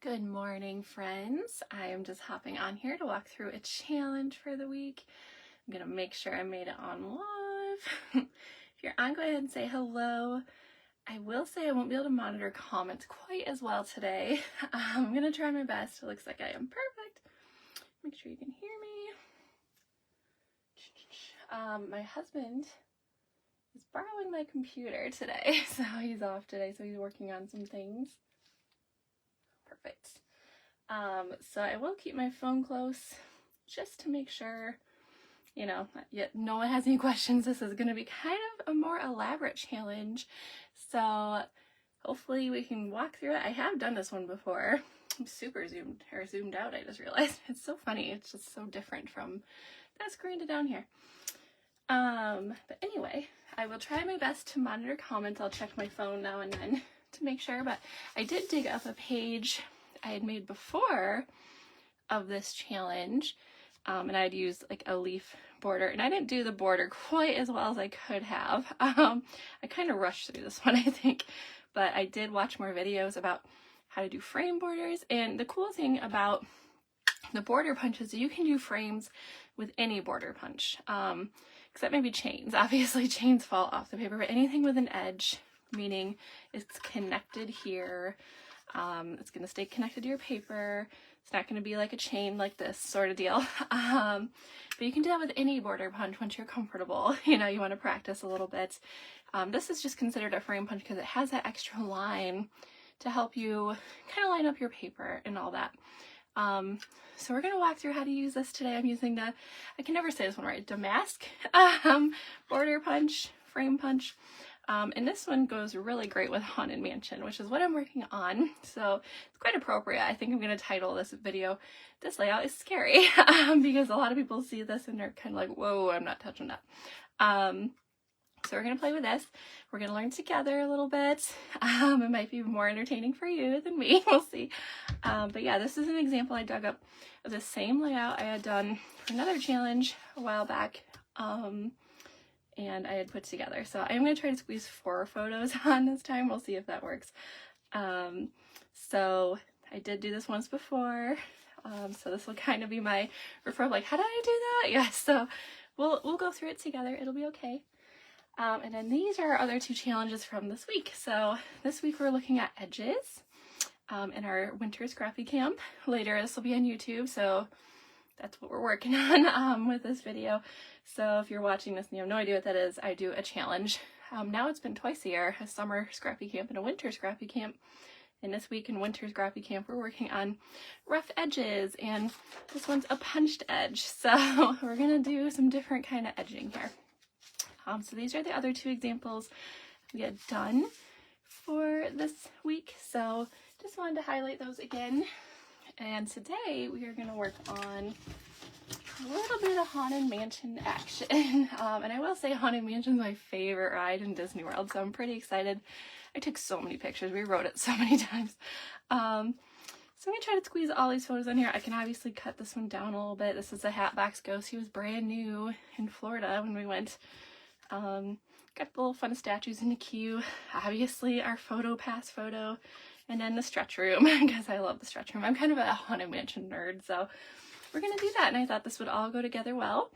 Good morning, friends. I am just hopping on here to walk through a challenge for the week. I'm going to make sure I made it on live. If you're on, go ahead and say hello. I will say I won't be able to monitor comments quite as well today. I'm going to try my best. It looks like I am perfect. Make sure you can hear me. My husband is borrowing my computer today, so he's off today, so he's working on some things. Perfect. So I will keep my phone close just to make sure, no one has any questions. This is going to be kind of a more elaborate challenge. So hopefully we can walk through it. I have done this one before. I'm super zoomed out. I just realized it's so funny. It's just so different from that screen to down here. But anyway, I will try my best to monitor comments. I'll check my phone now and then to make sure, but I did dig up a page I had made before of this challenge, and I'd used like a leaf border, and I didn't do the border quite as well as I could have. I kind of rushed through this one, I think, but I did watch more videos about how to do frame borders. And the cool thing about the border punches, you can do frames with any border punch, except maybe chains. Obviously chains fall off the paper, but anything with an edge, meaning it's connected here, it's going to stay connected to your paper. It's not going to be like a chain like this sort of deal. But you can do that with any border punch once you're comfortable. You want to practice a little bit. This is just considered a frame punch because it has that extra line to help you kind of line up your paper and all that. So we're going to walk through how to use this today. I'm using I can never say this one right, Damask border punch, frame punch. And this one goes really great with Haunted Mansion, which is what I'm working on. So it's quite appropriate. I think I'm going to title this video, "This Layout is Scary," because a lot of people see this and they're kind of like, whoa, I'm not touching that. So we're going to play with this. We're going to learn together a little bit. It might be more entertaining for you than me. We'll see. But yeah, this is an example I dug up of the same layout I had done for another challenge a while back. And I had put together. So I'm going to try to squeeze 4 photos on this time. We'll see if that works. So I did do this once before. So this will kind of be my referral, like, how did I do that? Yeah, so we'll go through it together. It'll be okay. And then these are our other 2 challenges from this week. So this week we're looking at edges in our winter scrappy camp. Later this will be on YouTube, so that's what we're working on with this video. So if you're watching this and you have no idea what that is, I do a challenge. Now it's been twice a year, a summer scrappy camp and a winter scrappy camp. And this week in winter scrappy camp, we're working on rough edges, and this one's a punched edge. So we're gonna do some different kind of edging here. So these are the other 2 examples we had done for this week. So just wanted to highlight those again. And today we are going to work on a little bit of Haunted Mansion action. And I will say Haunted Mansion is my favorite ride in Disney World, so I'm pretty excited. I took so many pictures. We rode it so many times. So I'm going to try to squeeze all these photos in here. I can obviously cut this one down a little bit. This is a Hatbox Ghost. He was brand new in Florida when we went. Got the little fun statues in the queue. Obviously our photo pass photo. And then the stretch room, because I love the stretch room. I'm kind of a Haunted Mansion nerd, so we're going to do that. And I thought this would all go together well.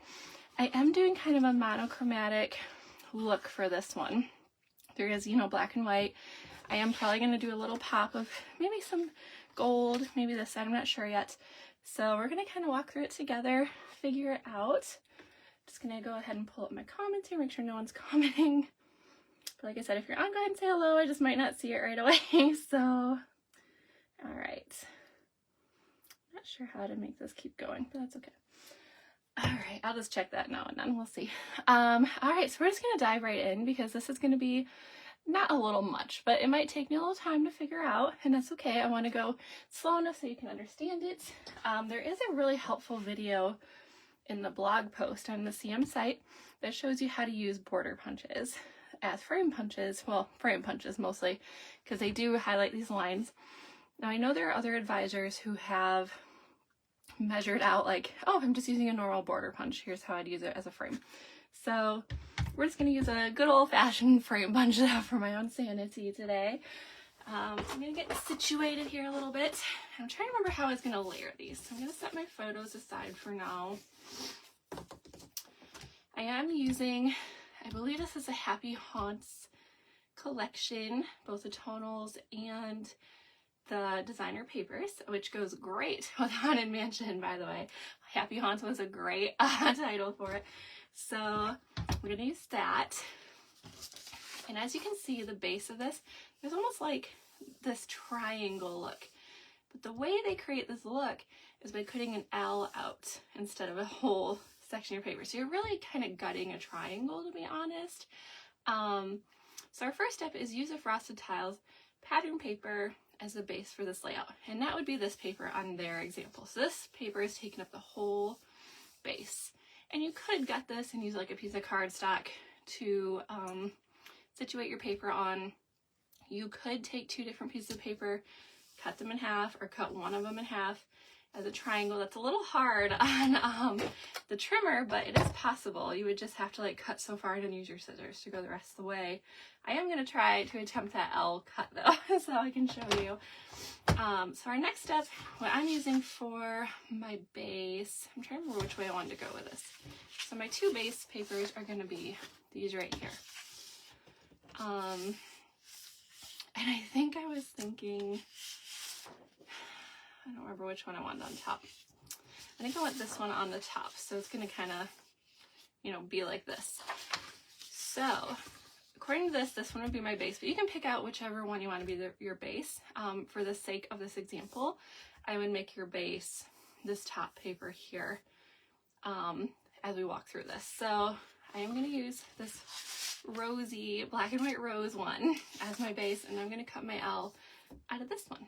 I am doing kind of a monochromatic look for this one. There is, black and white. I am probably going to do a little pop of maybe some gold, maybe this side, I'm not sure yet. So we're going to kind of walk through it together, figure it out. Just going to go ahead and pull up my comments here, make sure no one's commenting. Like I said, if you're on, go ahead and say hello. I just might not see it right away. So, all right. Not sure how to make this keep going, but that's okay. All right, I'll just check that now and then. We'll see. All right, so we're just going to dive right in because this is going to be not a little much, but it might take me a little time to figure out, and that's okay. I want to go slow enough so you can understand it. There is a really helpful video in the blog post on the CM site that shows you how to use border punches as frame punches, well, frame punches mostly, because they do highlight these lines. Now I know there are other advisors who have measured out like, oh, I'm just using a normal border punch, here's how I'd use it as a frame. So we're just going to use a good old-fashioned frame punch for my own sanity today. I'm gonna get situated here a little bit. I'm trying to remember how I was gonna layer these. So I'm gonna set my photos aside for now. I am using, I believe this is a Happy Haunts collection, both the tonals and the designer papers, which goes great with Haunted Mansion, by the way. Happy Haunts was a great title for it. So we're gonna use that. And as you can see, the base of this, there's almost like this triangle look. But the way they create this look is by cutting an L out instead of a whole section of paper. So you're really kind of gutting a triangle, to be honest. So our first step is use a frosted tiles pattern paper as the base for this layout. And that would be this paper on their example. So this paper is taking up the whole base. And you could gut this and use like a piece of cardstock to situate your paper on. You could take two different pieces of paper, cut them in half, or cut one of them in half as a triangle. That's a little hard on the trimmer, but it is possible. You would just have to like cut so far and then use your scissors to go the rest of the way. I am going to try to attempt that L cut though, so I can show you. So our next step, what I'm using for my base, I'm trying to remember which way I wanted to go with this. So my two base papers are going to be these right here. And I think I was thinking, I don't remember which one I wanted on top. I think I want this one on the top. So it's going to kind of, you know, be like this. So according to this one would be my base, but you can pick out whichever one you want to be your base. For the sake of this example, I would make your base this top paper here as we walk through this. So I am going to use this rosy black and white rose one as my base, and I'm going to cut my L out of this one.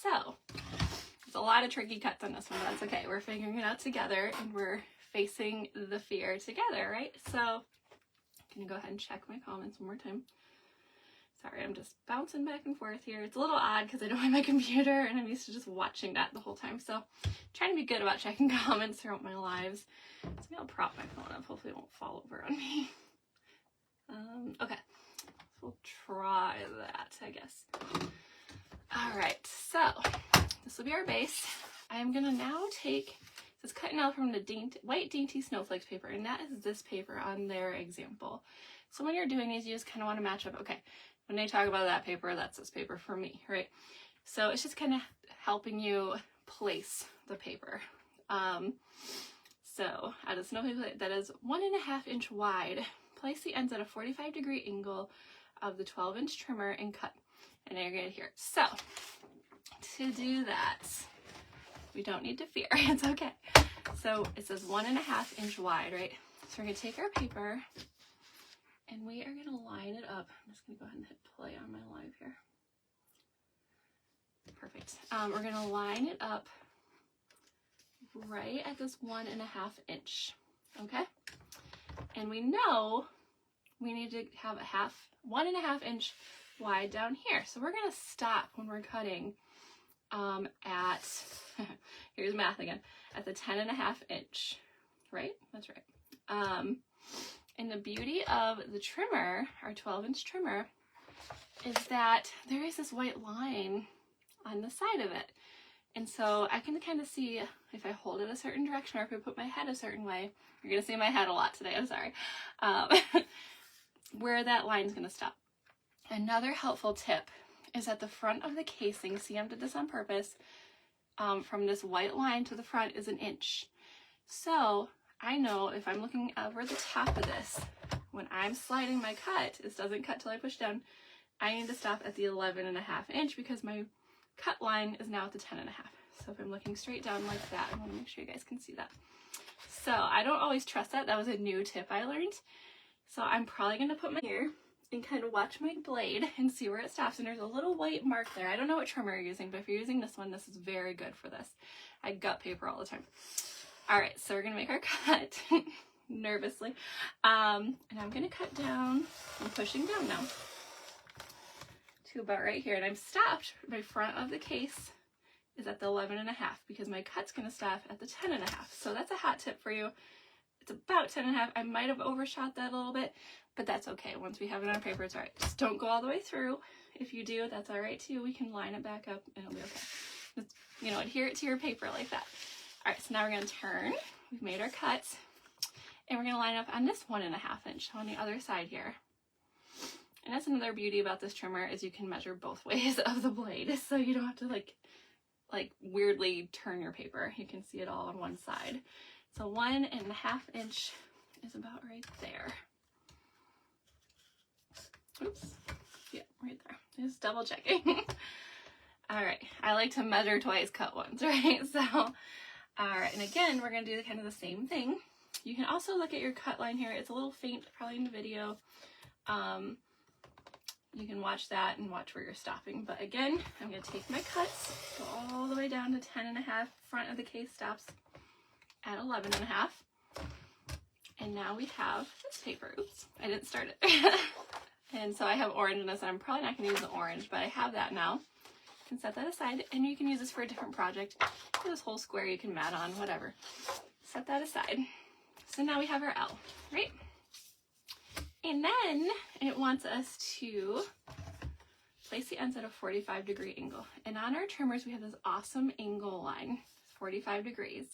So there's a lot of tricky cuts on this one, but that's okay. We're figuring it out together and we're facing the fear together, right? So I'm going to go ahead and check my comments one more time. Sorry, I'm just bouncing back and forth here. It's a little odd because I don't have my computer and I'm used to just watching that the whole time. So I'm trying to be good about checking comments throughout my lives. So maybe I'll prop my phone up. Hopefully it won't fall over on me. Okay, so we'll try that, I guess. All right, so this will be our base. I am gonna now take this cut and out from the white dainty snowflakes paper, and that is this paper on their example. So when you're doing these, you just kind of want to match up. Okay, when they talk about that paper, that's this paper for me, right? So it's just kind of helping you place the paper. So at a snowflake that is 1.5 inch wide, place the ends at a 45-degree angle of the 12-inch trimmer and cut. And now you're going to hear it. So to do that, we don't need to fear. It's okay. So it says 1.5 inch wide, right? So we're going to take our paper and we are going to line it up. I'm just going to go ahead and hit play on my live here. Perfect. We're going to line it up right at this 1.5 inch. Okay. And we know we need to have a 1.5 inch wide down here. So we're going to stop when we're cutting at, here's math again, at the 10.5 inch, right? That's right. And the beauty of the trimmer, our 12-inch trimmer, is that there is this white line on the side of it. And so I can kind of see if I hold it a certain direction or if I put my head a certain way. You're going to see my head a lot today, I'm sorry. Where that line's going to stop. Another helpful tip is at the front of the casing, see I did this on purpose, from this white line to the front is 1 inch. So I know if I'm looking over the top of this, when I'm sliding my cut, this doesn't cut till I push down, I need to stop at the 11.5 inch because my cut line is now at the 10.5. So if I'm looking straight down like that, I want to make sure you guys can see that. So I don't always trust that. That was a new tip I learned. So I'm probably going to put my here and kind of watch my blade and see where it stops. And there's a little white mark there. I don't know what trimmer you're using, but if you're using this one, this is very good for this. I gut paper all the time. All right, so we're going to make our cut nervously. And I'm going to cut down. I'm pushing down now to about right here. And I'm stopped. My front of the case is at the 11.5 because my cut's going to stop at the 10.5. So that's a hot tip for you. It's about 10.5. I might have overshot that a little bit, but that's okay. Once we have it on paper, it's all right. Just don't go all the way through. If you do, that's all right too. We can line it back up and it'll be okay. Just, you know, adhere it to your paper like that. All right, so now we're gonna turn. We've made our cuts and we're gonna line up on this 1.5 inch on the other side here. And that's another beauty about this trimmer is you can measure both ways of the blade. So you don't have to like weirdly turn your paper. You can see it all on one side. So 1.5 inch is about right there. Oops. Yeah, right there. Just double checking. All right. I like to measure twice, cut once, right? So, all right. And again, we're going to do kind of the same thing. You can also look at your cut line here. It's a little faint probably in the video. You can watch that and watch where you're stopping. But again, I'm going to take my cuts, go all the way down to 10.5. Front of the case stops at 11.5. And now we have this paper. Oops, I didn't start it. And so I have orange in this, and I'm probably not going to use the orange, but I have that now. You can set that aside, and you can use this for a different project. This whole square you can mat on, whatever. Set that aside. So now we have our L, right? And then it wants us to place the ends at a 45-degree angle. And on our trimmers, we have this awesome angle line, 45 degrees.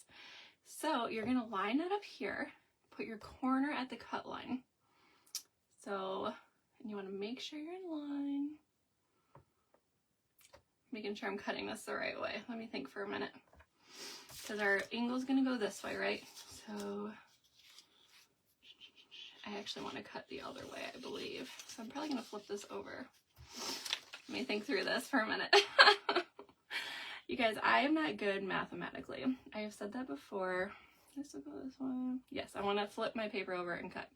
So you're going to line that up here, put your corner at the cut line. So, and you want to make sure you're in line. Making sure I'm cutting this the right way. Let me think for a minute. Because our angle is going to go this way, right? So I actually want to cut the other way, I believe. So I'm probably going to flip this over. Let me think through this for a minute. You guys, I am not good mathematically. I have said that before. This will go this one. Yes, I want to flip my paper over and cut.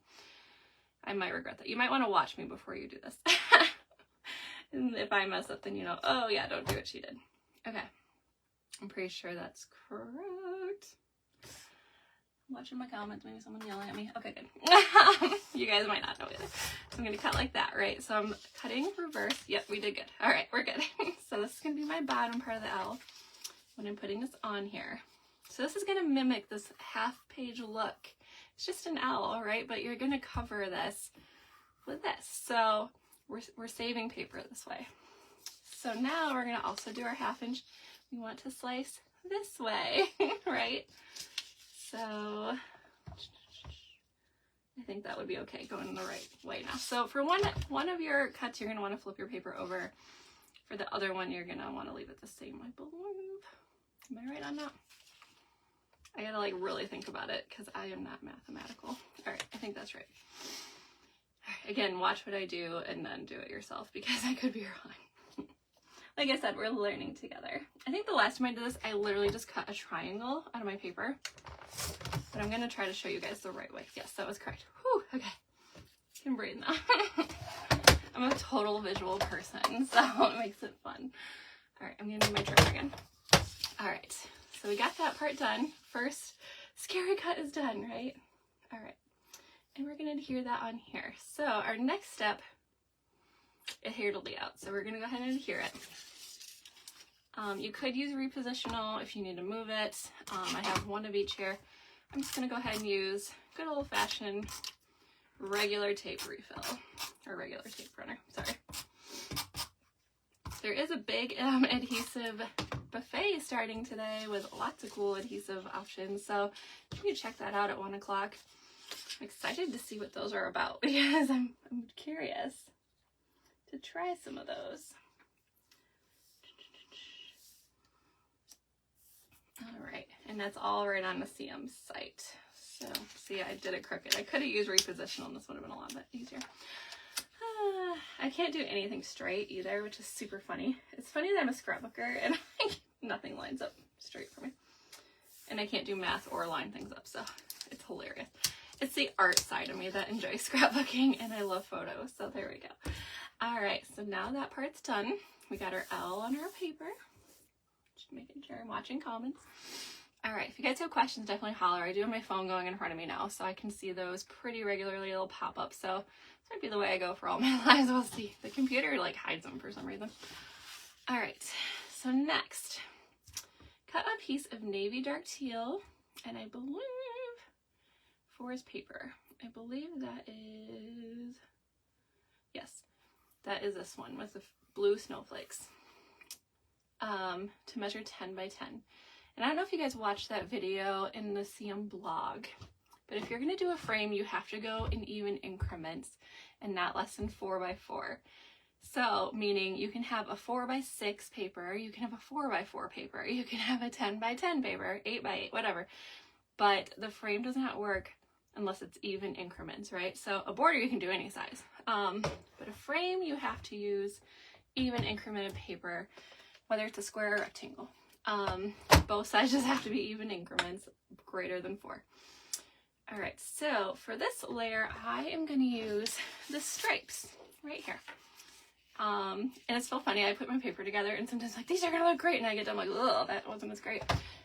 I might regret that. You might want to watch me before you do this. And if I mess up, then you know, oh yeah, don't do what she did. Okay. I'm pretty sure that's correct. I'm watching my comments, maybe someone yelling at me. Okay, good. You guys might not know either. So I'm going to cut like that, right? So I'm cutting reverse. Yep, we did good. All right, we're good. So this is going to be my bottom part of the L when I'm putting this on here. So this is going to mimic this half-page look. It's just an L, right? But you're going to cover this with this. So we're saving paper this way. So now we're going to also do our 1/2 inch. We want to slice this way, right? So I think that would be okay, going the right way now. So for one of your cuts, you're going to want to flip your paper over. For the other one, you're going to want to leave it the same, I believe. Am I right on that? I gotta like really think about it because I am not mathematical. All right, I think that's right. All right, again, watch what I do and then do it yourself because I could be wrong. Like I said, we're learning together. I think the last time I did this, I literally just cut a triangle out of my paper. But I'm gonna try to show you guys the right way. Yes, that was correct. Whew, okay. I can breathe now. I'm a total visual person, so it makes it fun. All right, I'm gonna do my trimmer again. All right. So we got that part done. First scary cut is done, right? All right. And we're going to adhere that on here. So our next step, adhere to layout. So we're going to go ahead and adhere it. You could use repositional if you need to move it. I have one of each here. I'm just going to go ahead and use good old-fashioned regular tape refill. Or regular tape runner, sorry. There is a big adhesive buffet starting today with lots of cool adhesive options, so you can check that out at 1 o'clock. I'm excited to see what those are about because I'm curious to try some of those. All right, and that's all right on the CM site. So see, I did it crooked. I could have used repositional and this would have been a lot easier. I can't do anything straight either, which is super funny. It's funny that I'm a scrapbooker and nothing lines up straight for me. And I can't do math or line things up, so it's hilarious. It's the art side of me that enjoys scrapbooking and I love photos, so there we go. All right, so now that part's done. We got our L on our paper. Just making sure I'm watching comments. All right, if you guys have questions, definitely holler. I do have my phone going in front of me now, so I can see those pretty regularly. It'll pop up, so this might be the way I go for all my lives. We'll see. The computer like hides them for some reason. All right, so next, cut a piece of navy dark teal, and I believe forest paper. I believe that is, yes, that is this one with the blue snowflakes to measure 10 by 10. And I don't know if you guys watched that video in the CM blog, but if you're going to do a frame, you have to go in even increments and not less than 4 by 4. So, meaning you can have a 4 by 6 paper, you can have a 4 by 4 paper, you can have a 10 by 10 paper, 8 by 8, whatever. But the frame does not work unless it's even increments, right? So a border you can do any size, but a frame you have to use even incremented paper, whether it's a square or rectangle. Both sizes have to be even increments greater than 4. All right, so for this layer, I am going to use the stripes right here. And it's so funny, I put my paper together and sometimes like, these are gonna look great, and I get done like, oh, that wasn't as great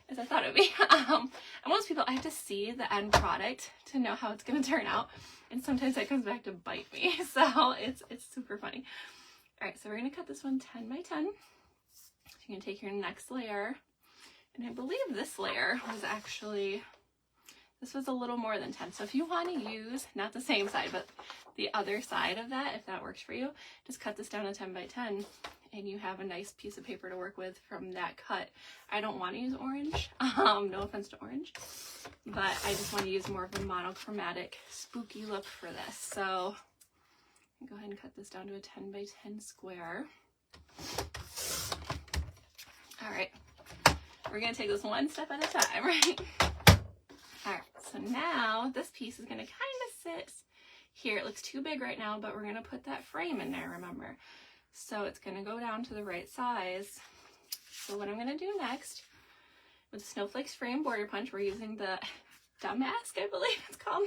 as I thought it would be. And most people, I have to see the end product to know how it's gonna turn out, and sometimes that comes back to bite me, so it's super funny. All right, so we're gonna cut this one 10 by 10. So you're gonna take your next layer, and I believe this layer was actually, this was a little more than 10. So if you want to use, not the same side, but the other side of that, if that works for you, just cut this down to 10 by 10 and you have a nice piece of paper to work with from that cut. I don't want to use orange, no offense to orange, but I just want to use more of a monochromatic, spooky look for this. So go ahead and cut this down to a 10 by 10 square. All right, we're going to take this one step at a time, right? All right, so now this piece is going to kind of sit here. It looks too big right now, but we're going to put that frame in there, remember. So it's going to go down to the right size. So what I'm going to do next with the Snowflakes Frame Border Punch, we're using the Damask, I believe it's called.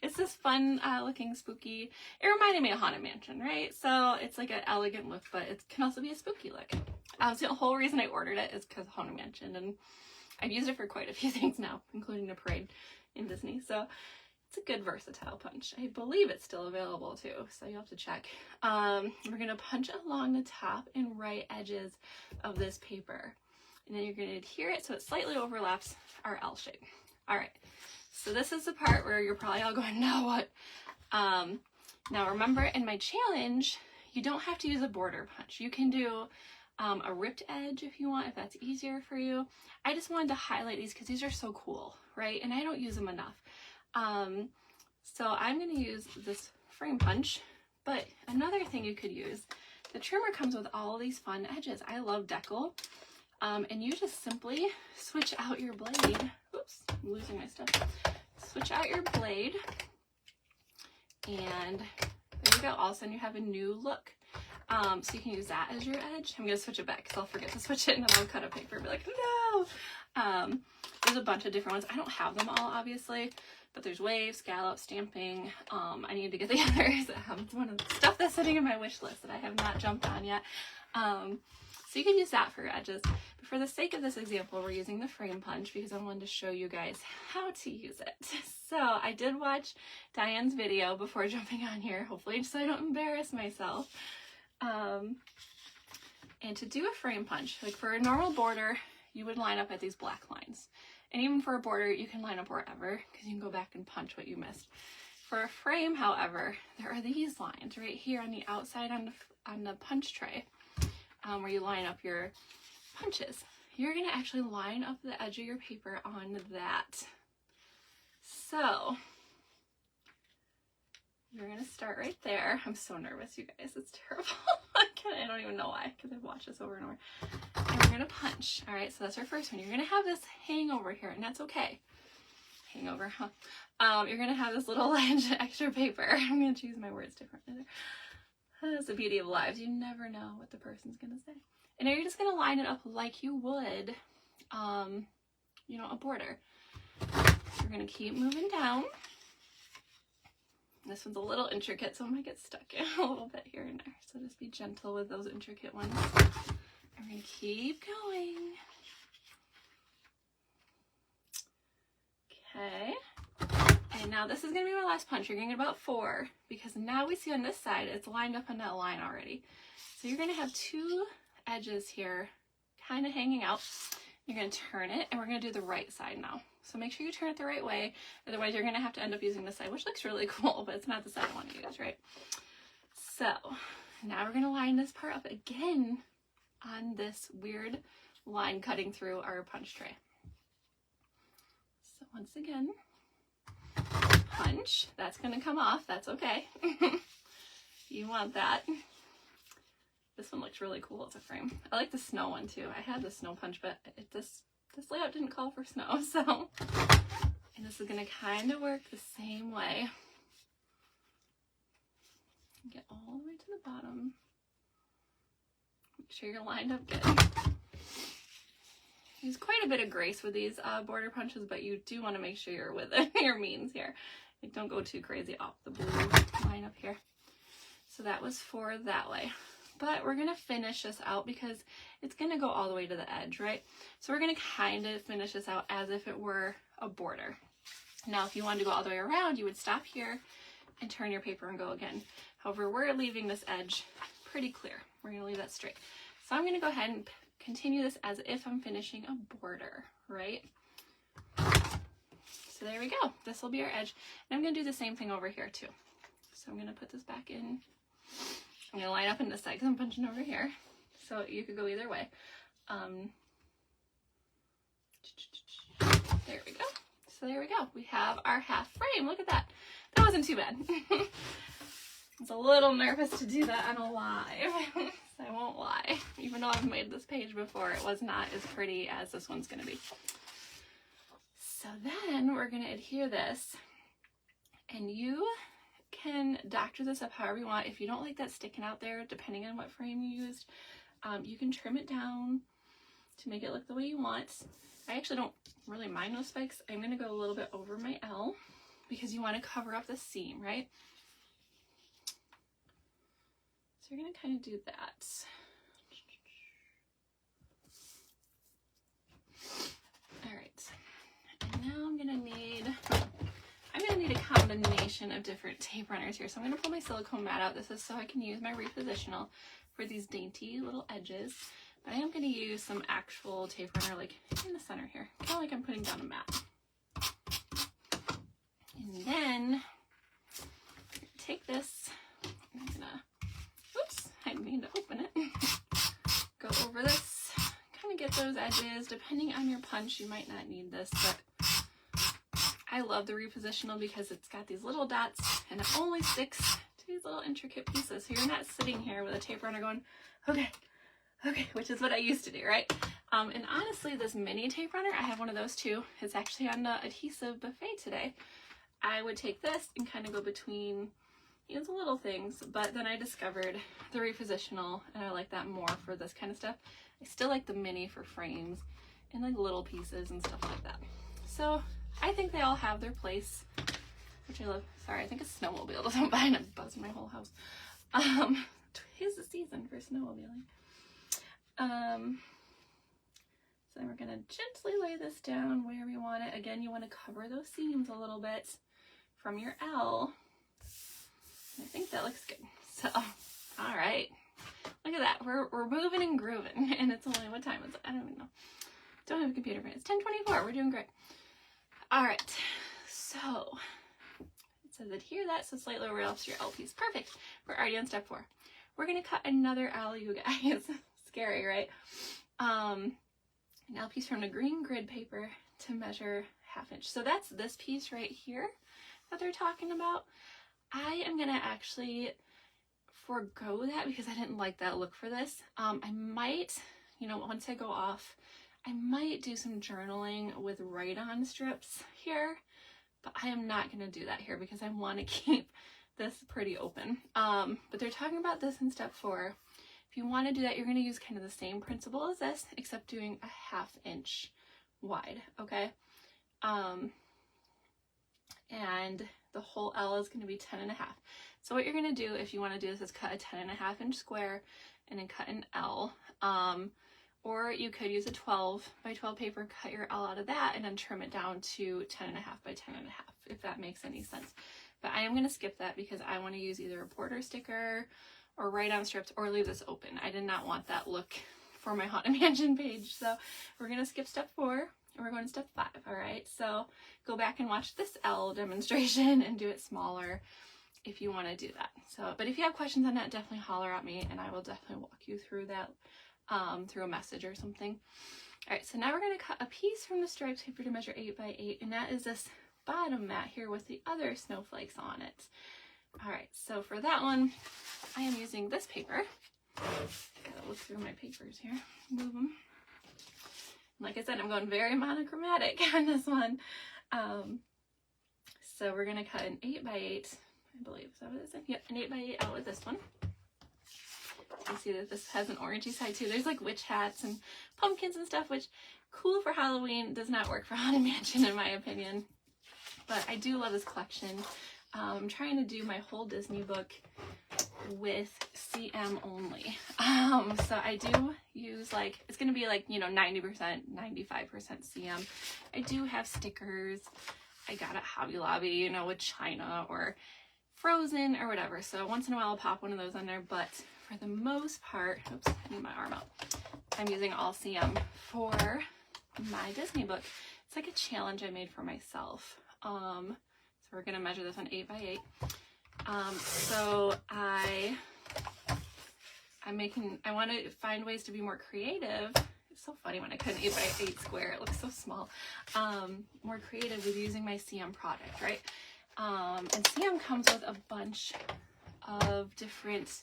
It's this fun looking spooky, it reminded me of Haunted Mansion, right? So it's like an elegant look, but it can also be a spooky look. So the whole reason I ordered it is because of Haunted Mansion, and I've used it for quite a few things now, including the parade in Disney. So it's a good versatile punch. I believe it's still available too, so you'll have to check. We're gonna punch along the top and right edges of this paper. And then you're gonna adhere it so it slightly overlaps our L shape. All right, so this is the part where you're probably all going, now what? Now remember, in my challenge, you don't have to use a border punch. You can do a ripped edge if you want, if that's easier for you. I just wanted to highlight these because these are so cool, right? And I don't use them enough. So I'm going to use this frame punch, but another thing you could use, the trimmer comes with all these fun edges. I love decal, and you just simply switch out your blade. Oops, I'm losing my stuff. Switch out your blade, and there you go. All of a sudden you have a new look. So you can use that as your edge. I'm going to switch it back because I'll forget to switch it and then I'll cut a paper and be like, no! There's a bunch of different ones. I don't have them all, obviously, but there's wave, scallop, stamping. I need to get the others. It's one of the stuff that's sitting in my wish list that I have not jumped on yet. So you can use that for your edges. But for the sake of this example, we're using the frame punch because I wanted to show you guys how to use it. So I did watch Diane's video before jumping on here, hopefully just so I don't embarrass myself. And to do a frame punch, like for a normal border, you would line up at these black lines. And even for a border, you can line up wherever because you can go back and punch what you missed. For a frame, however, there are these lines right here on the outside on the punch tray, where you line up your punches. You're going to actually line up the edge of your paper on that. So you're going to start right there. I'm so nervous, you guys. It's terrible. I don't even know why, because I've watched this over and over. And we're going to punch. All right, so that's our first one. You're going to have this hang over here, and that's okay. Hangover, huh? You're going to have this little edge extra paper. I'm going to choose my words differently there. That's the beauty of lives. You never know what the person's going to say. And now you're just going to line it up like you would, you know, a border. You're going to keep moving down. This one's a little intricate, so I might get stuck in a little bit here and there. So just be gentle with those intricate ones. I'm going to keep going. Okay. And now this is going to be my last punch. You're going to get about 4 because now we see on this side, it's lined up on that line already. So you're going to have 2 edges here kind of hanging out. You're going to turn it, and we're going to do the right side now. So make sure you turn it the right way. Otherwise, you're going to have to end up using this side, which looks really cool, but it's not the side I want to use, right? So Now we're going to line this part up again on this weird line cutting through our punch tray. So once again, punch. That's going to come off. That's okay. You want that. This one looks really cool as a frame. I like the snow one too. I had the snow punch, but this layout didn't call for snow, so. And this is going to kind of work the same way. Get all the way to the bottom. Make sure you're lined up good. Use quite a bit of grace with these border punches, but you do want to make sure you're within your means here. Like, don't go too crazy off the blue line up here. So that was for that way. But we're going to finish this out because it's going to go all the way to the edge, right? So we're going to kind of finish this out as if it were a border. Now, if you wanted to go all the way around, you would stop here and turn your paper and go again. However, we're leaving this edge pretty clear. We're going to leave that straight. So I'm going to go ahead and continue this as if I'm finishing a border, right? So there we go. This will be our edge. And I'm going to do the same thing over here too. So I'm going to put this back in. I'm going to line up in this side because I'm punching over here. So you could go either way. There we go. So there we go. We have our half frame. Look at that. That wasn't too bad. I was a little nervous to do that on a live. I won't lie. Even though I've made this page before, it was not as pretty as this one's going to be. So then we're going to adhere this. And you can doctor this up however you want. If you don't like that sticking out there, depending on what frame you used, you can trim it down to make it look the way you want. I actually don't really mind those spikes. I'm going to go a little bit over my L because you want to cover up the seam, right? So you're going to kind of do that. All right. And now I'm going to need a combination of different tape runners here. So I'm going to pull my silicone mat out. This is so I can use my Repositional for these dainty little edges. But I am going to use some actual tape runner like in the center here. Kind of like I'm putting down a mat. And then take this. I'm going to, oops, I didn't mean to open it. Go over this. Kind of get those edges. Depending on your punch, you might not need this, but I love the Repositional because it's got these little dots and it only sticks to these little intricate pieces. So you're not sitting here with a tape runner going, okay, which is what I used to do, right? And honestly, this mini tape runner, I have one of those too. It's actually on the adhesive buffet today. I would take this and kind of go between, you know, the little things, but then I discovered the Repositional and I like that more for this kind of stuff. I still like the mini for frames and like little pieces and stuff like that. So I think they all have their place, which I love. Sorry, I think a snowmobile doesn't by and it buzzed my whole house. Tis the season for snowmobiling. So then we're going to gently lay this down where we want it. Again, you want to cover those seams a little bit from your L. I think that looks good. So, all right. Look at that. We're moving and grooving. And it's only, what time is it? I don't even know. Don't have a computer for it. It's 10:24. We're doing great. All right. So, it says adhere that so slightly overlaps your L piece. Perfect. We're already on step 4. We're going to cut another L, you guys. Scary, right? An L piece from the green grid paper to measure 1/2 inch. So that's this piece right here that they're talking about. I am going to actually forego that because I didn't like that look for this. I might, you know, once I go off, I might do some journaling with write-on strips here, but I am not going to do that here because I want to keep this pretty open. But they're talking about this in step 4. If you want to do that, you're going to use kind of the same principle as this, except doing a 1/2 inch wide, okay? And the whole L is going to be 10.5. So what you're going to do if you want to do this is cut a 10.5 inch square and then cut an L. Or you could use a 12 by 12 paper, cut your L out of that, and then trim it down to 10.5 by 10.5, if that makes any sense. But I am going to skip that because I want to use either a border sticker or write-on strips or leave this open. I did not want that look for my Haunted Mansion page. So we're going to skip step 4 and we're going to step 5. All right. So go back and watch this L demonstration and do it smaller. if you want to do that. So, but if you have questions on that, definitely holler at me and I will definitely walk you through that through a message or something. All right, so now we're going to cut a piece from the striped paper to measure 8 by 8, and that is this bottom mat here with the other snowflakes on it. All right, so for that one, I am using this paper. Gotta look through my papers here, move them. Like I said, I'm going very monochromatic on this one. So we're gonna cut an 8 by 8, I believe. Is that what it is? Yep, an 8 by 8 out with this one. You see that this has an orangey side too. There's like witch hats and pumpkins and stuff, which cool for Halloween, does not work for Haunted Mansion in my opinion. But I do love this collection. I'm trying to do my whole Disney book with CM only. So I do use like, it's going to be like, you know, 90%, 95% CM. I do have stickers I got at Hobby Lobby, you know, with China or Frozen or whatever. So once in a while I'll pop one of those on there, but for the most part, oops, I need my arm out. I'm using all CM for my Disney book. It's like a challenge I made for myself. So we're going to measure this on 8 by 8. So I want to find ways to be more creative. It's so funny when I cut an 8 by 8 square, it looks so small. More creative with using my CM product, right? And CM comes with a bunch of different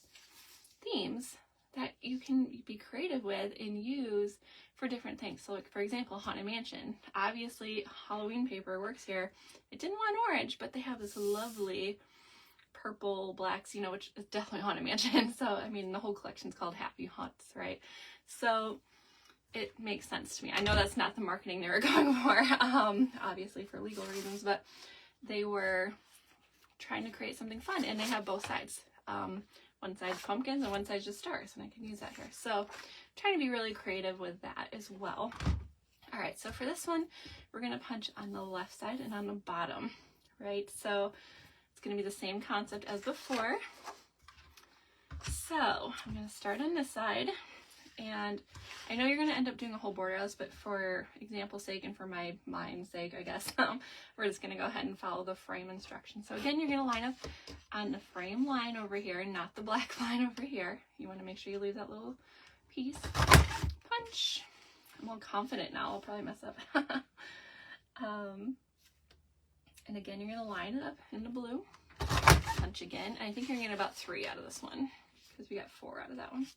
themes that you can be creative with and use for different things. So like, for example, Haunted Mansion. Obviously, Halloween paper works here. It didn't want orange, but they have this lovely purple, blacks, you know, which is definitely Haunted Mansion. So, I mean, the whole collection's called Happy Haunts, right? So it makes sense to me. I know that's not the marketing they were going for, obviously for legal reasons, but they were trying to create something fun, and they have both sides. One side's pumpkins and one side's just stars, and I can use that here. So trying to be really creative with that as well. All right, so for this one, we're gonna punch on the left side and on the bottom, right? So it's gonna be the same concept as before. So I'm gonna start on this side, and I know you're gonna end up doing a whole border of this, but for example's sake and for my mind's sake, I guess, we're just gonna go ahead and follow the frame instructions. So again, you're gonna line up on the frame line over here, not the black line over here. You wanna make sure you leave that little piece. Punch. I'm all confident now, I'll probably mess up. And again, you're gonna line it up in the blue. Punch again. And I think you're gonna get about 3 out of this one, because we got 4 out of that one.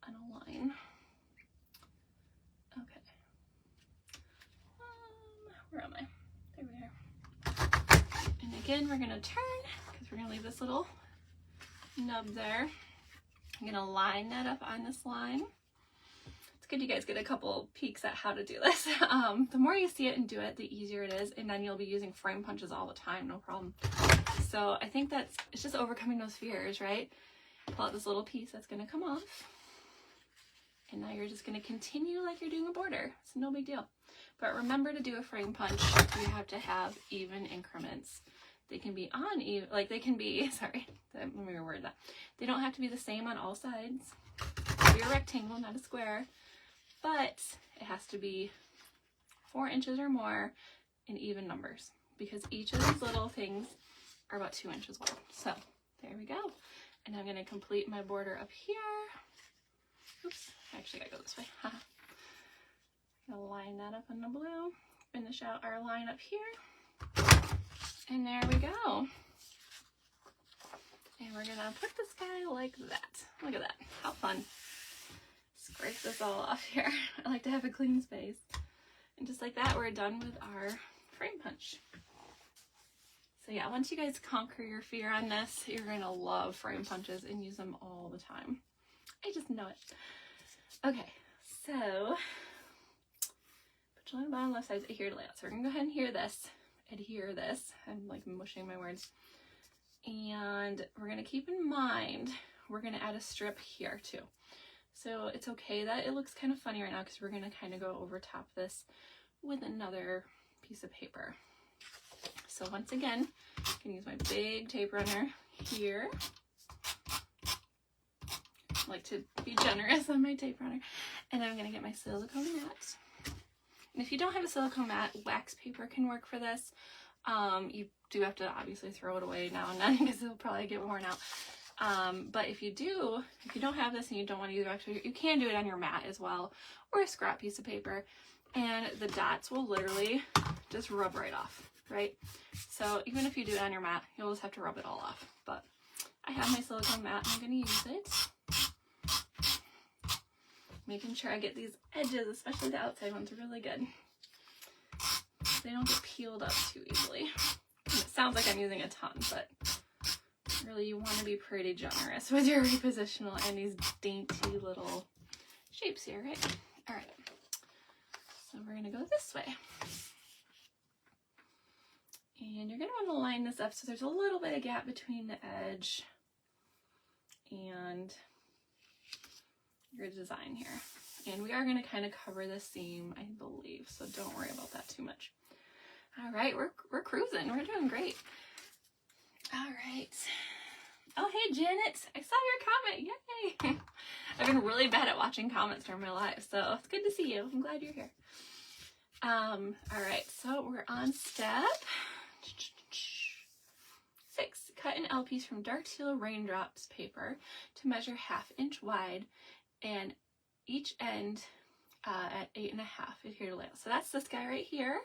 On a line. Okay. Where am I? There we are. And again, we're gonna turn, because we're gonna leave this little nub there. I'm gonna line that up on this line. It's good you guys get a couple peeks at how to do this. The more you see it and do it, the easier it is, and then you'll be using frame punches all the time, no problem. So I think it's just overcoming those fears, right? Pull out this little piece that's gonna come off. And now you're just going to continue like you're doing a border. It's no big deal. But remember to do a frame punch, you have to have even increments. They can be uneven, like they can be, sorry, let me reword that. They don't have to be the same on all sides. It'll be a rectangle, not a square. But it has to be 4 inches or more in even numbers, because each of these little things are about 2 inches wide. So there we go. And I'm going to complete my border up here. Oops, I actually gotta go this way. Gonna line that up in the blue, finish out our line up here, and there we go. And we're gonna put this guy like that. Look at that, how fun. Scrape this all off here. I like to have a clean space. And just like that, we're done with our frame punch. So yeah, once you guys conquer your fear on this, you're gonna love frame punches and use them all the time. I just know it. Okay, so put your line on left side, adhere to layout. So we're gonna go ahead and adhere this. I'm like mushing my words. And we're gonna keep in mind, we're gonna add a strip here too. So it's okay that it looks kind of funny right now, because we're gonna kind of go over top this with another piece of paper. So once again, I can use my big tape runner here. I like to be generous on my tape runner. And I'm gonna get my silicone mat. And if you don't have a silicone mat, wax paper can work for this. You do have to obviously throw it away now and then because it'll probably get worn out. But if you don't have this and you don't want to use it, you can do it on your mat as well, or a scrap piece of paper, and the dots will literally just rub right off, right? So even if you do it on your mat, you'll just have to rub it all off. But I have my silicone mat and I'm going to use it. Making sure I get these edges, especially the outside ones, really good. They don't get peeled up too easily. And it sounds like I'm using a ton, but really you want to be pretty generous with your repositional and these dainty little shapes here, right? All right. So we're going to go this way. And you're going to want to line this up so there's a little bit of gap between the edge and your design here. And we are going to kind of cover the seam, I believe, so don't worry about that too much. All right, we're cruising. We're doing great. All right. Oh, hey, Janet. I saw your comment. Yay. I've been really bad at watching comments during my live, so it's good to see you. I'm glad you're here. All right, so we're on step 6. Cut an L piece from dark teal raindrops paper to measure 1/2 inch wide and each end at 8.5 adhere to layout. So that's this guy right here.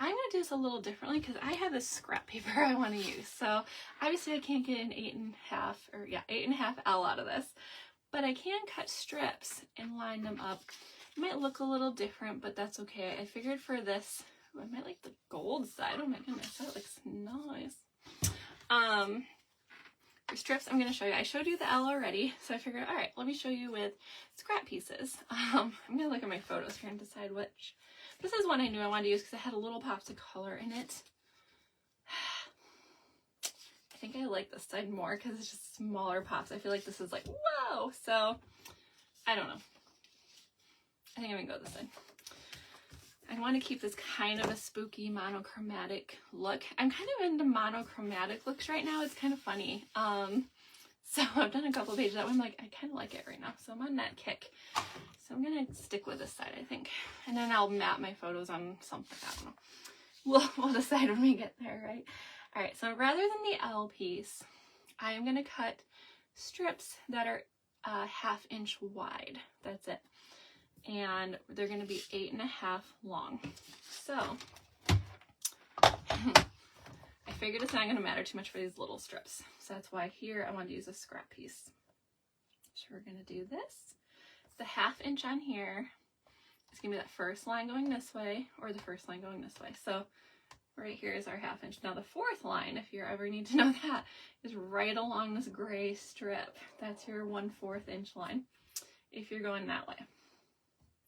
I'm going to do this a little differently because I have this scrap paper I want to use. So obviously I can't get an 8.5 L out of this, but I can cut strips and line them up. It might look a little different, but that's okay. I figured for this, I might like the gold side. Oh my goodness, that looks nice. For strips, I'm going to show you. I showed you the L already, so I figured, all right, let me show you with scrap pieces. I'm going to look at my photos here and decide which. This is one I knew I wanted to use because it had a little pops of color in it. I think I like this side more because it's just smaller pops. I feel like this is like, whoa! So, I don't know. I think I'm going to go this side. I want to keep this kind of a spooky monochromatic look. I'm kind of into monochromatic looks right now. It's kind of funny. So I've done a couple of pages that way. I'm like, I kind of like it right now. So I'm on that kick. So I'm going to stick with this side, I think. And then I'll map my photos on something. I don't know. We'll decide when we get there, right? All right. So rather than the L piece, I am going to cut strips that are 1/2 inch wide. That's it. And they're going to be 8.5 long. So I figured it's not going to matter too much for these little strips. So that's why here I want to use a scrap piece. So we're going to do this. The 1/2 inch on here is going to be that first line going this way or the first line going this way. So right here is our 1/2 inch. Now the fourth line, if you ever need to know that, is right along this gray strip. That's your 1/4 inch line if you're going that way.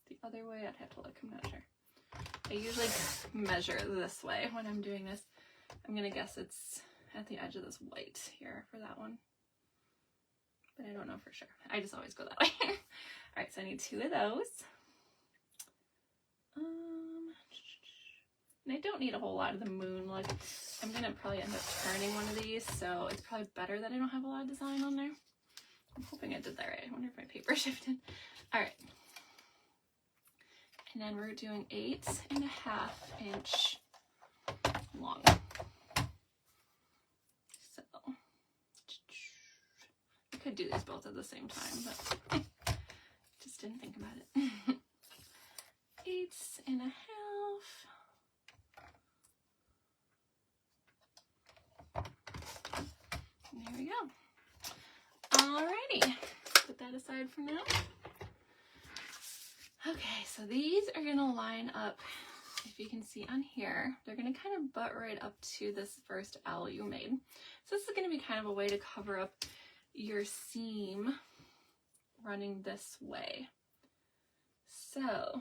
The other way, I'd have to look, I'm not sure. I usually measure this way when I'm doing this. I'm going to guess it's at the edge of this white here for that one. But I don't know for sure. I just always go that way. All right, so I need 2 of those. And I don't need a whole lot of the moon look. I'm going to probably end up turning one of these, so it's probably better that I don't have a lot of design on there. I'm hoping I did that right. I wonder if my paper shifted. All right. And then we're doing 8.5 inch long. So I could do these both at the same time, but just didn't think about it. 8.5. There we go. Alrighty, put that aside for now. Okay, so these are going to line up, if you can see on here, they're going to kind of butt right up to this first L you made. So this is going to be kind of a way to cover up your seam running this way. So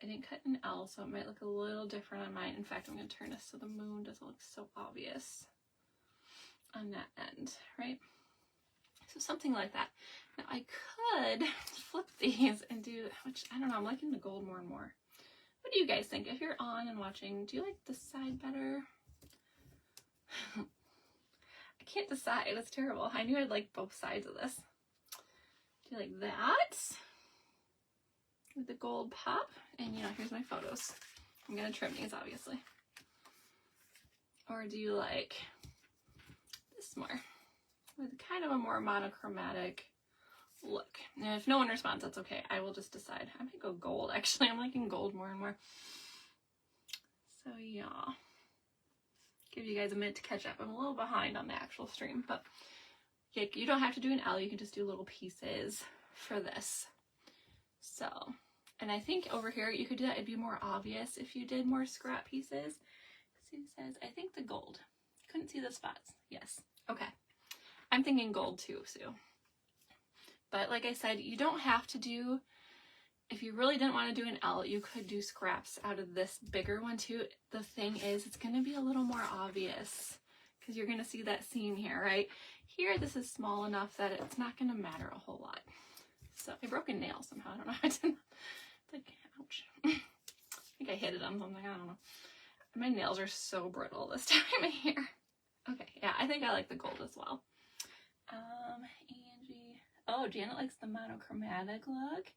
I didn't cut an L, so it might look a little different on mine. In fact, I'm going to turn this so the moon doesn't look so obvious on that end, right? So something like that. Now I could flip these and do, which I don't know, I'm liking the gold more and more. What do you guys think? If you're on and watching, do you like this side better? I can't decide, it's terrible. I knew I'd like both sides of this. Do you like that? With the gold pop? And you know, here's my photos. I'm gonna trim these, obviously. Or do you like this more? With kind of a more monochromatic look. And if no one responds, that's okay. I will just decide. I might go gold, actually. I'm liking gold more and more. So yeah. Give you guys a minute to catch up. I'm a little behind on the actual stream, but you don't have to do an L. You can just do little pieces for this. So, and I think over here you could do that. It'd be more obvious if you did more scrap pieces. Sue says, I think the gold. Couldn't see the spots. Yes. Okay. I'm thinking gold too, Sue. But like I said, you don't have to do, if you really didn't want to do an L, you could do scraps out of this bigger one too. The thing is, it's going to be a little more obvious because you're going to see that seam here, right? Here, this is small enough that it's not going to matter a whole lot. So I broke a nail somehow. I don't know how to, like, ouch. I think I hit it on something. I don't know. My nails are so brittle this time of year. Okay, yeah, I think I like the gold as well. Angie. Oh, Janet likes the monochromatic look.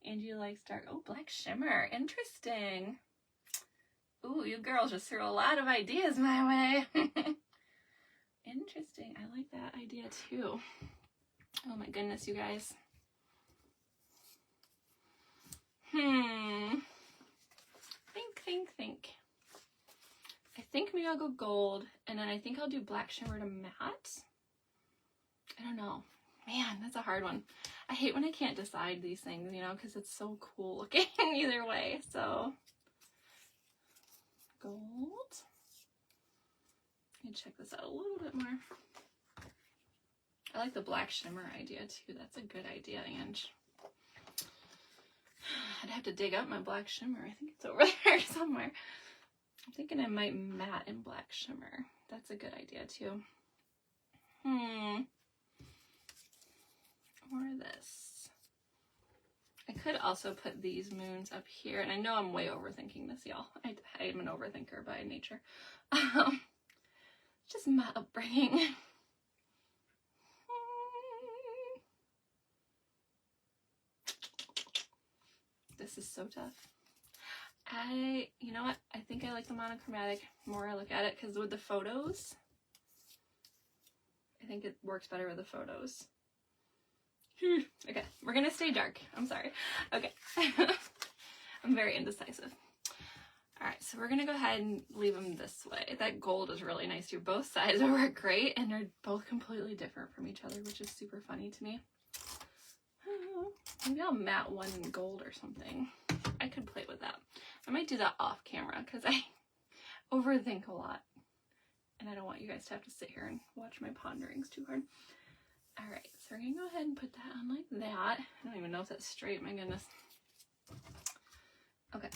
Angie likes dark. Oh, black shimmer. Interesting. Ooh, you girls just threw a lot of ideas my way. Interesting. I like that idea too. Oh my goodness, you guys. Think. I think maybe I'll go gold, and then I think I'll do black shimmer to matte. I don't know. Man, that's a hard one. I hate when I can't decide these things, you know, because it's so cool looking either way. So, gold. Let me check this out a little bit more. I like the black shimmer idea too. That's a good idea, Ange. I'd have to dig up my black shimmer. I think it's over there somewhere. I'm thinking I might matte in black shimmer. That's a good idea too. Or this. I could also put these moons up here. And I know I'm way overthinking this, y'all. I am an overthinker by nature. Just my upbringing. This is so tough. You know what? I think I like the monochromatic more I look at it, because with the photos, I think it works better with the photos. Okay, we're gonna stay dark. I'm sorry. Okay. I'm very indecisive. Alright, so we're gonna go ahead and leave them this way. That gold is really nice too. Both sides work great, and they're both completely different from each other, which is super funny to me. Maybe I'll matte one in gold or something. I could play with that. I might do that off camera because I overthink a lot. And I don't want you guys to have to sit here and watch my ponderings too hard. Alright, so we're going to go ahead and put that on like that. I don't even know if that's straight, my goodness. Okay.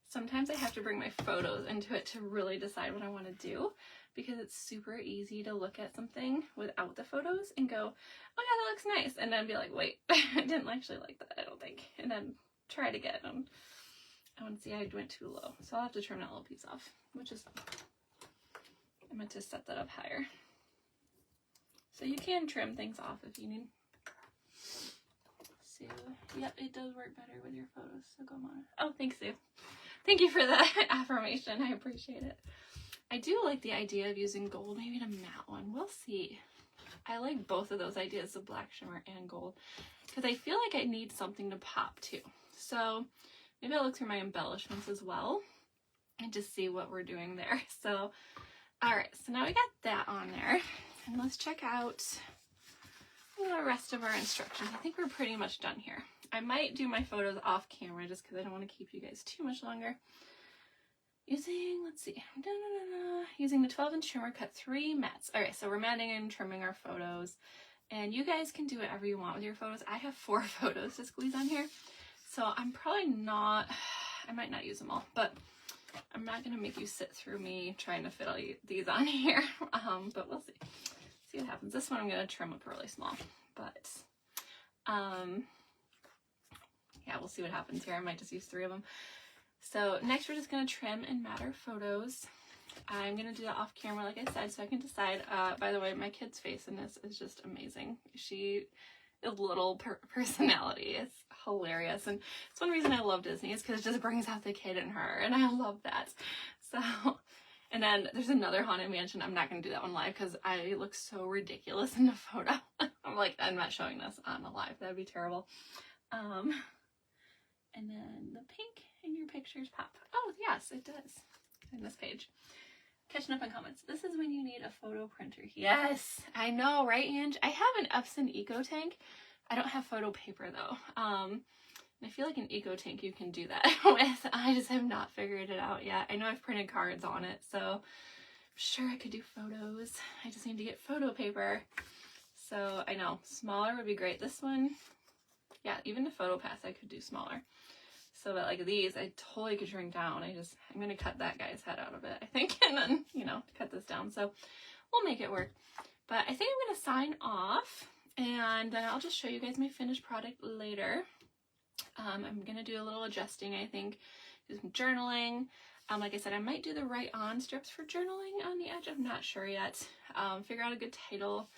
Sometimes I have to bring my photos into it to really decide what I want to do, because it's super easy to look at something without the photos and go, oh yeah, that looks nice, and then be like, wait, I didn't actually like that, I don't think, and then try it again, and I want to see I went too low, so I'll have to trim that little piece off, which is fine. I meant to set that up higher. So you can trim things off if you need. Sue, yep, it does work better with your photos, so go on. Oh, thanks, Sue. Thank you for that affirmation, I appreciate it. I do like the idea of using gold, maybe to matte one. We'll see. I like both of those ideas, the black shimmer and gold, because I feel like I need something to pop too. So maybe I'll look through my embellishments as well and just see what we're doing there. So, all right, so now we got that on there, and let's check out the rest of our instructions. I think we're pretty much done here. I might do my photos off camera just because I don't want to keep you guys too much longer. Using, let's see, using the 12-inch trimmer, cut 3 mats. All right, so we're matting and trimming our photos, and you guys can do whatever you want with your photos. I have 4 photos to squeeze on here, so I'm probably not, I might not use them all, but I'm not going to make you sit through me trying to fit all these on here, but we'll see. See what happens. This one I'm going to trim up really small, but yeah, we'll see what happens here. I might just use 3 of them. So next we're just going to trim and mat our photos. I'm going to do that off camera, like I said, so I can decide. By the way, my kid's face in this is just amazing. She little personality. It's hilarious, and it's one reason I love Disney is because it just brings out the kid in her, and I love that. So, and then there's another Haunted Mansion. I'm not going to do that one live because I look so ridiculous in the photo. I'm like, I'm not showing this on a live. That would be terrible. And then the pink in your pictures pop. Oh, yes, it does. In this page. Catching up on comments. This is when you need a photo printer. Yes, I know, right, Ange? I have an Epson Eco Tank. I don't have photo paper, though. And I feel like an Eco Tank you can do that with. I just have not figured it out yet. I know I've printed cards on it, so I'm sure I could do photos. I just need to get photo paper. So, I know, smaller would be great. This one, yeah, even the photo pass I could do smaller. So that like these, I totally could shrink down. I'm going to cut that guy's head out of it, I think, and then, you know, cut this down. So we'll make it work. But I think I'm going to sign off, and then I'll just show you guys my finished product later. I'm going to do a little adjusting, I think, do some journaling. Like I said, I might do the right on strips for journaling on the edge. I'm not sure yet. Figure out a good title.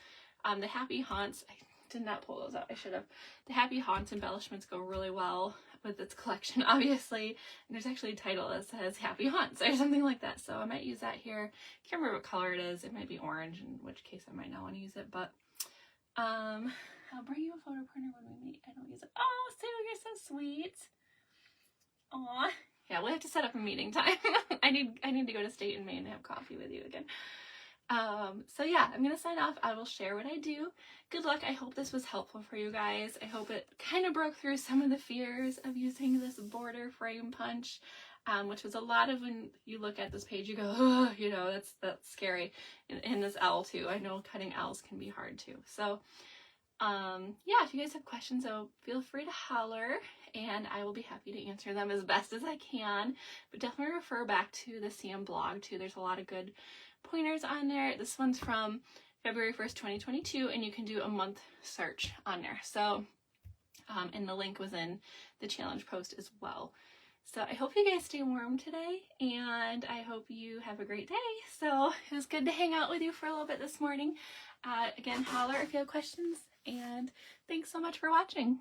The Happy Haunts, I did not pull those out. I should have. The Happy Haunts embellishments go really well with its collection, obviously. And there's actually a title that says Happy Haunts or something like that. So I might use that here. Can't remember what color it is. It might be orange, in which case I might not want to use it. But I'll bring you a photo printer when we meet. I don't use it. Oh, Sue, you're so sweet. Aw. Yeah, we'll have to set up a meeting time. I need to go to State in Maine and have coffee with you again. So yeah, I'm going to sign off. I will share what I do. Good luck. I hope this was helpful for you guys. I hope it kind of broke through some of the fears of using this border frame punch, which was a lot of when you look at this page, you go, oh, you know, that's scary. And this L too. I know cutting L's can be hard too. So, yeah, if you guys have questions, so feel free to holler and I will be happy to answer them as best as I can. But definitely refer back to the CM blog too. There's a lot of good pointers on there. This one's from February 1st, 2022, and you can do a month search on there. So, and the link was in the challenge post as well. So I hope you guys stay warm today, and I hope you have a great day. So it was good to hang out with you for a little bit this morning. Again, holler if you have questions, and thanks so much for watching.